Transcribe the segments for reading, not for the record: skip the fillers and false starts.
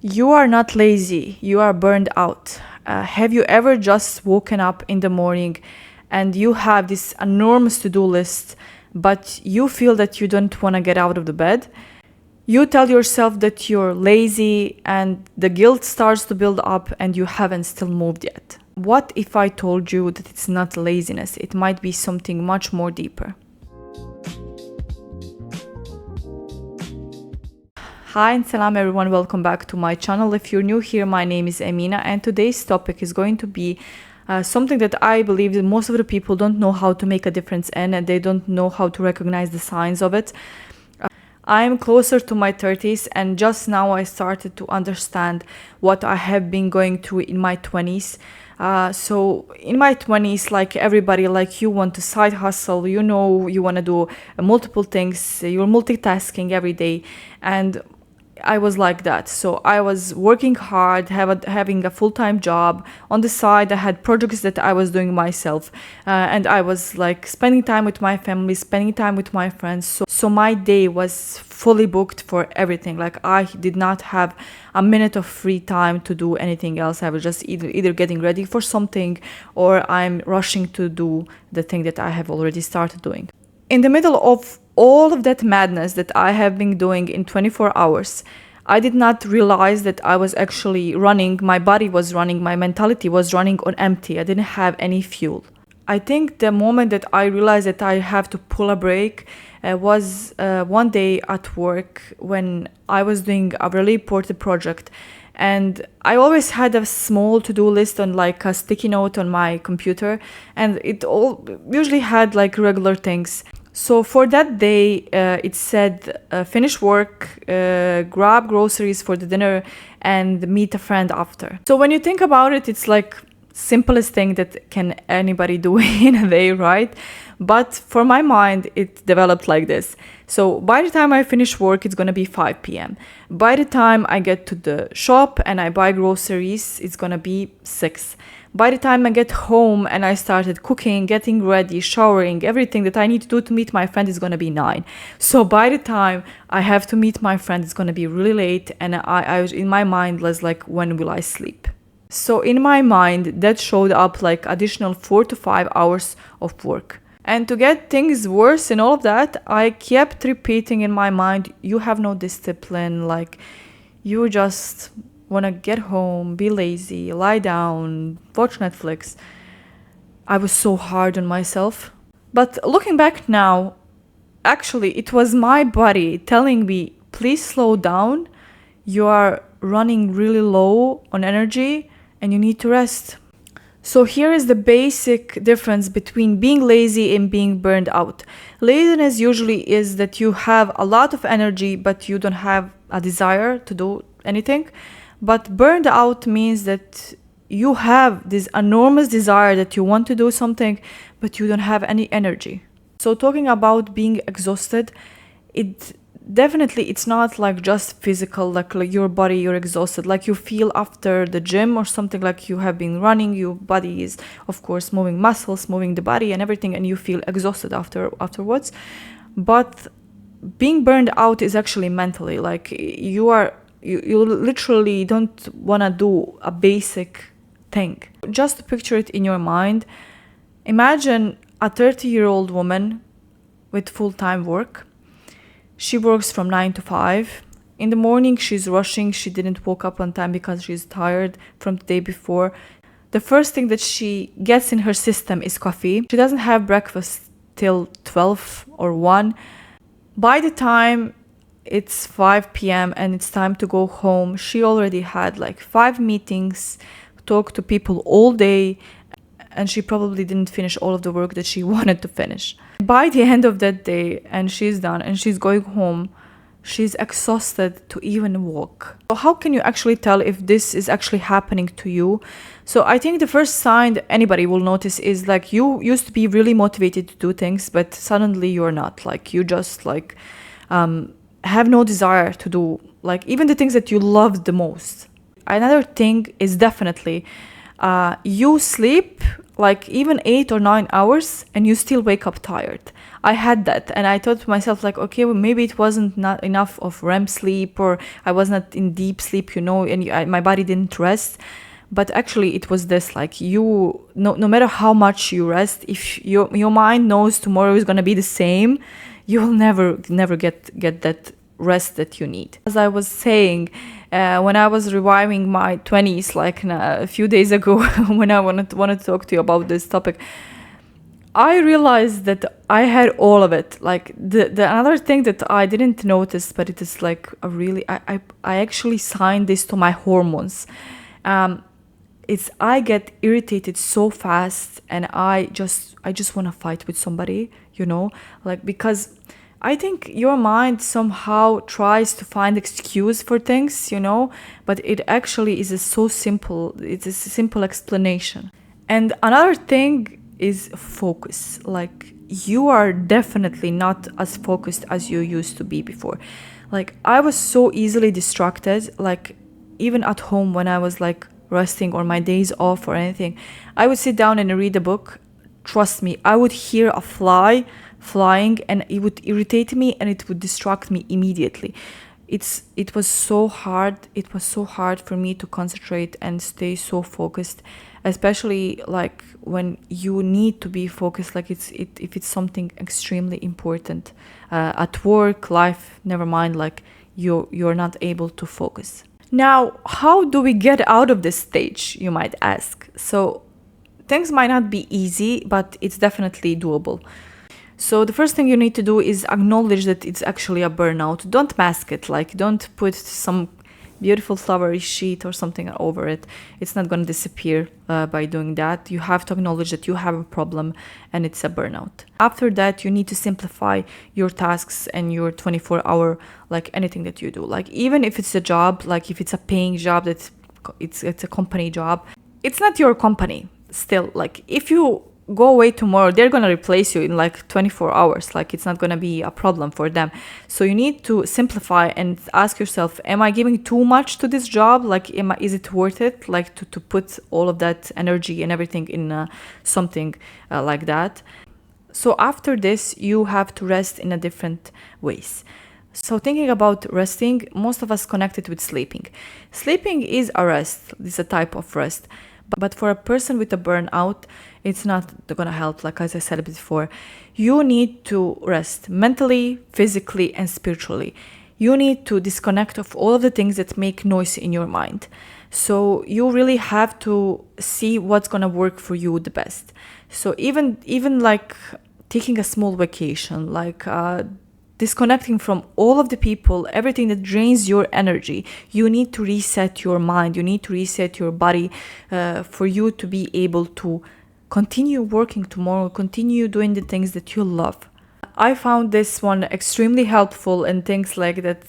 You are not lazy, you are burned out. Have you ever just woken up in the morning and you have this enormous to-do list, but you feel that you don't want to get out of the bed? You tell yourself that you're lazy and the guilt starts to build up and you haven't still moved yet. What if I told you that it's not laziness? It might be something much more deeper. Hi and salam everyone, welcome back to my channel. If you're new here, my name is Amina and today's topic is going to be something that I believe that most of the people don't know how to make a difference in, and they don't know how to recognize the signs of it. I'm closer to my 30s and just now I started to understand what I have been going through in my 20s. So in my 20s, like everybody, like you want to side hustle, you want to do multiple things, you're multitasking every day, and I was like that. So I was working hard, having a full-time job. On the side, I had projects that I was doing myself. And I was like spending time with my family, spending time with my friends. So my day was fully booked for everything. Like I did not have a minute of free time to do anything else. I was just either getting ready for something or I'm rushing to do the thing that I have already started doing. In the middle of all of that madness that I have been doing in 24 hours, I did not realize that I was actually running, my body was running, my mentality was running on empty. I didn't have any fuel. I think the moment that I realized that I have to pull a break was one day at work when I was doing a really important project. And I always had a small to-do list on like a sticky note on my computer, and it all usually had like regular things. So for that day, it said finish work, grab groceries for the dinner, and meet a friend after. So when you think about it, it's like simplest thing that can anybody do in a day, right? But for my mind, it developed like this. So by the time I finish work, it's gonna be 5 p.m. By the time I get to the shop and I buy groceries, it's gonna be 6. By the time I get home and I started cooking, getting ready, showering, everything that I need to do to meet my friend is gonna be 9. So by the time I have to meet my friend, it's gonna be really late, and I was in my mind was like, when will I sleep? So in my mind, that showed up like additional 4 to 5 hours of work. And to get things worse in all of that, I kept repeating in my mind, you have no discipline, like you just want to get home, be lazy, lie down, watch Netflix. I was so hard on myself. But looking back now, actually it was my body telling me, please slow down. You are running really low on energy and you need to rest. So here is the basic difference between being lazy and being burned out. Laziness usually is that you have a lot of energy, but you don't have a desire to do anything. But burned out means that you have this enormous desire that you want to do something, but you don't have any energy. So talking about being exhausted, it's not like just physical, like your body, you're exhausted, like you feel after the gym or something, like you have been running, your body is of course moving muscles, moving the body and everything, and you feel exhausted afterwards. But being burned out is actually mentally, like you literally don't want to do a basic thing. Just to picture it in your mind, imagine a 30-year-old woman with full-time work. She works from 9 to 5. In the morning, she's rushing. She didn't wake up on time because she's tired from the day before. The first thing that she gets in her system is coffee. She doesn't have breakfast till 12 or 1. By the time it's 5 p.m. and it's time to go home, she already had like 5 meetings, talked to people all day, and she probably didn't finish all of the work that she wanted to finish. By the end of that day, and she's done and she's going home, she's exhausted to even walk. So how can you actually tell if this is actually happening to you? So I think the first sign that anybody will notice is like you used to be really motivated to do things, but suddenly you're not. Like you just like have no desire to do like even the things that you loved the most. Another thing is definitely you sleep like even 8 or 9 hours and you still wake up tired. I had that, and I thought to myself like, okay, well, maybe it wasn't not enough of REM sleep, or I was not in deep sleep, and my body didn't rest. But actually it was this, like, no matter how much you rest, if your mind knows tomorrow is going to be the same, you'll never get that rest that you need. As I was saying, when I was reviving my 20s, like a few days ago, when I wanted to talk to you about this topic, I realized that I had all of it. Like the another thing that I didn't notice, but it is like a really, I actually signed this to my hormones. It's I get irritated so fast, and I just want to fight with somebody, like, because I think your mind somehow tries to find excuse for things, but it actually is so simple. It's a simple explanation. And another thing is focus. Like, you are definitely not as focused as you used to be before. Like, I was so easily distracted, like even at home when I was like resting or my days off or anything, I would sit down and read a book. Trust me, I would hear a fly flying and it would irritate me and it would distract me immediately. It was so hard for me to concentrate and stay so focused, especially like when you need to be focused, like if it's something extremely important at work, life, never mind, like you're not able to focus. Now, how do we get out of this stage, you might ask? So things might not be easy, but it's definitely doable. So the first thing you need to do is acknowledge that it's actually a burnout. Don't mask it, like don't put some beautiful flowery sheet or something over it. It's not going to disappear by doing that. You have to acknowledge that you have a problem and it's a burnout. After that, you need to simplify your tasks and your 24-hour, like anything that you do. Like even if it's a job, like if it's a paying job, it's a company job, it's not your company still. Like if you go away tomorrow, they're going to replace you in like 24 hours. Like it's not going to be a problem for them. So you need to simplify and ask yourself, am I giving too much to this job? Like, is it worth it? Like to put all of that energy and everything in something like that. So after this, you have to rest in a different ways. So thinking about resting, most of us connect it with sleeping. Sleeping is a rest. It's a type of rest. But for a person with a burnout, it's not going to help. Like as I said before, you need to rest mentally, physically, and spiritually. You need to disconnect of all of the things that make noise in your mind. So you really have to see what's going to work for you the best. So even like taking a small vacation, like disconnecting from all of the people, everything that drains your energy. You need to reset your mind. You need to reset your body for you to be able to continue working tomorrow, continue doing the things that you love. I found this one extremely helpful in things like that.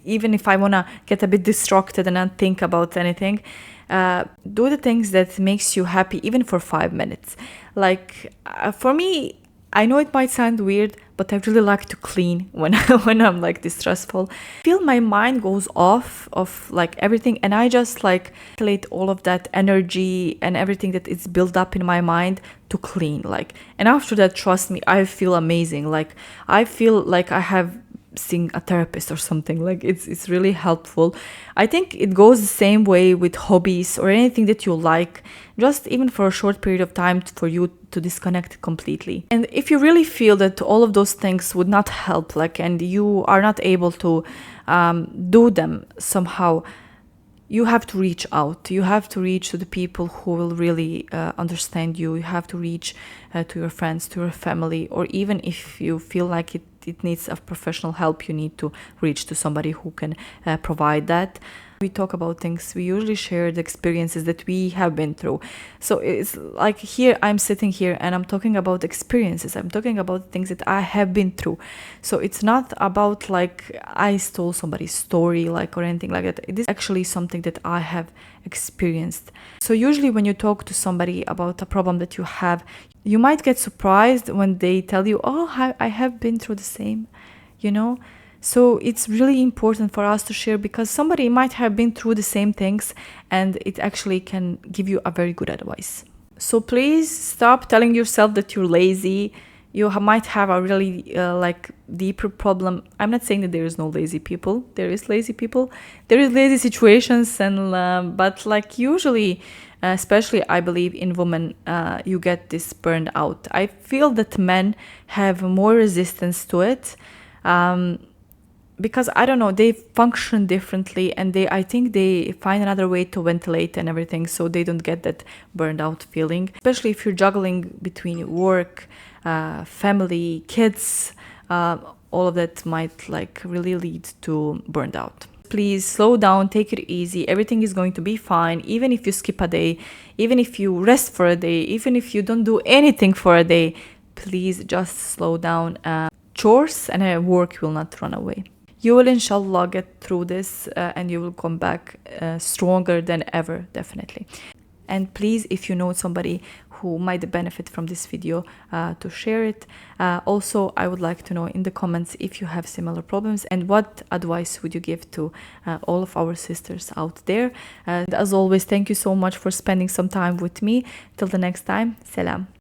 Even if I want to get a bit distracted and not think about anything, do the things that makes you happy, even for 5 minutes. Like for me, I know it might sound weird, but I really like to clean when I'm like distressful. I feel my mind goes off of like everything, and I just like collect all of that energy and everything that is built up in my mind to clean. Like, and after that, trust me, I feel amazing. Like I feel like I have seen a therapist or something. Like it's really helpful. I think it goes the same way with hobbies or anything that you like, just even for a short period of time for you to disconnect completely. And if you really feel that all of those things would not help, like, and you are not able to do them somehow, you have to reach out. You have to reach to the people who will really understand you. You have to reach to your friends, to your family, or even if you feel like it needs a professional help, you need to reach to somebody who can provide that. We talk about things, we usually share the experiences that we have been through. So it's like here, I'm sitting here and I'm talking about experiences. I'm talking about things that I have been through. So it's not about like I stole somebody's story, like, or anything like that. It is actually something that I have experienced. So usually when you talk to somebody about a problem that you have, you might get surprised when they tell you, oh, I have been through the same, So it's really important for us to share, because somebody might have been through the same things and it actually can give you a very good advice. So please stop telling yourself that you're lazy. might have a really like deeper problem. I'm not saying that there is no lazy people. There is lazy people. There is lazy situations, and but like usually, especially I believe in women, you get this burned out. I feel that men have more resistance to it. Because I don't know, they function differently, and I think they find another way to ventilate and everything, so they don't get that burned out feeling, especially if you're juggling between work, family, kids. All of that might like really lead to burned out. Please slow down, take it easy. Everything is going to be fine, even if you skip a day, even if you rest for a day, even if you don't do anything for a day. Please just slow down. Chores and work will not run away. You will inshallah get through this, and you will come back stronger than ever, definitely. And please, if you know somebody who might benefit from this video, to share it. Also, I would like to know in the comments if you have similar problems, and what advice would you give to all of our sisters out there. And as always, thank you so much for spending some time with me. Till the next time, salam.